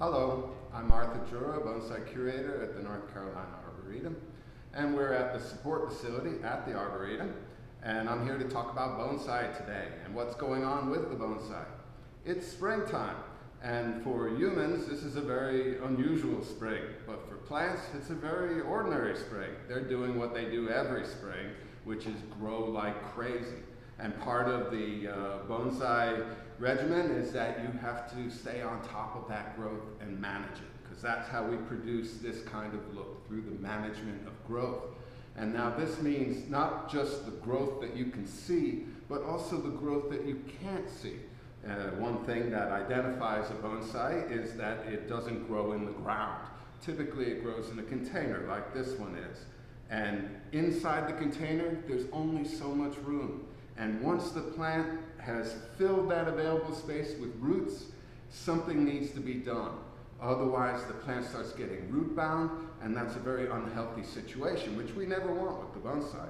Hello, I'm Arthur Joura, Bonsai Curator at the North Carolina Arboretum, and we're at the support facility at the Arboretum, and I'm here to talk about bonsai today and what's going on with the bonsai. It's springtime, and for humans this is a very unusual spring, but for plants it's a very ordinary spring. They're doing what they do every spring, which is grow like crazy. And part of the bonsai regimen is that you have to stay on top of that growth and manage it, because that's how we produce this kind of look, through the management of growth. And now this means not just the growth that you can see, but also the growth that you can't see. One thing that identifies a bonsai is that it doesn't grow in the ground. Typically it grows in a container like this one is. And inside the container, there's only so much room. And once the plant has filled that available space with roots, something needs to be done. Otherwise, the plant starts getting root bound, and that's a very unhealthy situation, which we never want with the bonsai.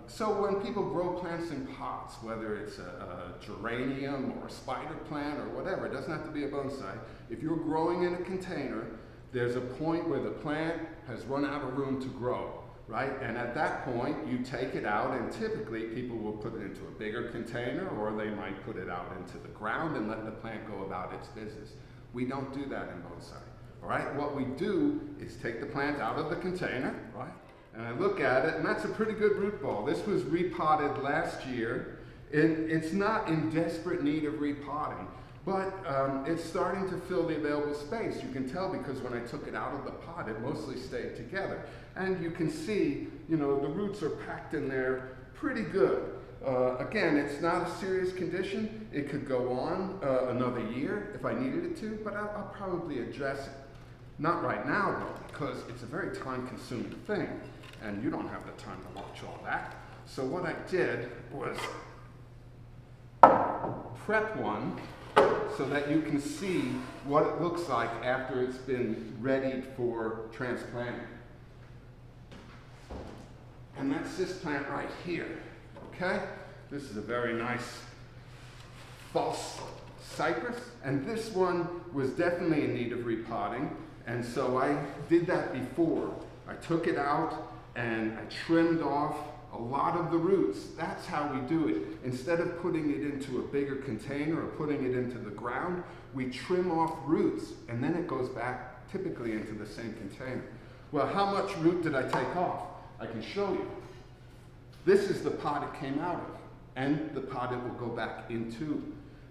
So when people grow plants in pots, whether it's a geranium or a spider plant or whatever, it doesn't have to be a bonsai. If you're growing in a container, there's a point where the plant has run out of room to grow. Right? And at that point, you take it out, and typically people will put it into a bigger container, or they might put it out into the ground and let the plant go about its business. We don't do that in bonsai. All right? What we do is take the plant out of the container, right? And I look at it, and that's a pretty good root ball. This was repotted last year. It's not in desperate need of repotting, but it's starting to fill the available space. You can tell because when I took it out of the pot, it mostly stayed together. And you can see, the roots are packed in there pretty good. Again, it's not a serious condition. It could go on another year if I needed it to, but I'll probably address it. Not right now, though, because it's a very time-consuming thing, and you don't have the time to watch all that. So what I did was prep one so that you can see what it looks like after it's been readied for transplanting. And that's this plant right here, okay? This is a very nice false cypress, and this one was definitely in need of repotting, and so I did that before. I took it out and I trimmed off a lot of the roots. That's how we do it. Instead of putting it into a bigger container or putting it into the ground, we trim off roots, and then it goes back typically into the same container. Well, how much root did I take off? I can show you. This is the pot it came out of, and the pot it will go back into.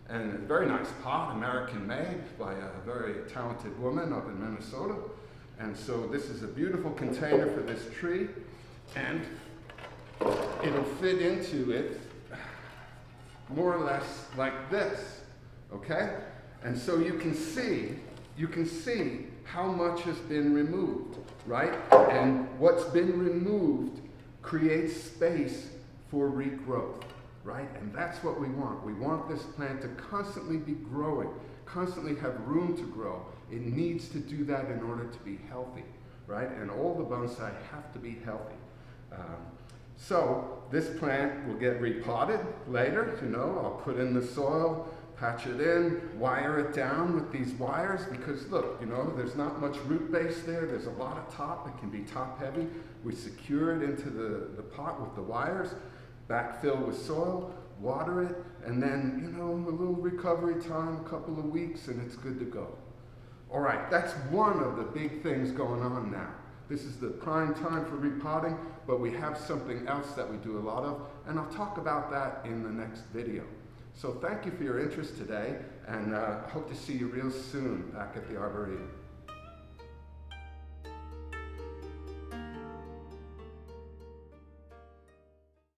And a very nice pot, American made by a very talented woman up in Minnesota. And so this is a beautiful container for this tree, and it'll fit into it more or less like this, okay? And so you can see how much has been removed, right? And what's been removed creates space for regrowth, right? And that's what we want. We want this plant to constantly be growing, constantly have room to grow. It needs to do that in order to be healthy, right? And all the bonsai have to be healthy. So this plant will get repotted later, I'll put in the soil, patch it in, wire it down with these wires, because look, there's not much root base there. There's a lot of top. It can be top heavy. We secure it into the pot with the wires, backfill with soil, water it, and then, a little recovery time, a couple of weeks, and it's good to go. All right, that's one of the big things going on now. This is the prime time for repotting, but we have something else that we do a lot of, and I'll talk about that in the next video. So thank you for your interest today, and hope to see you real soon back at the Arboretum.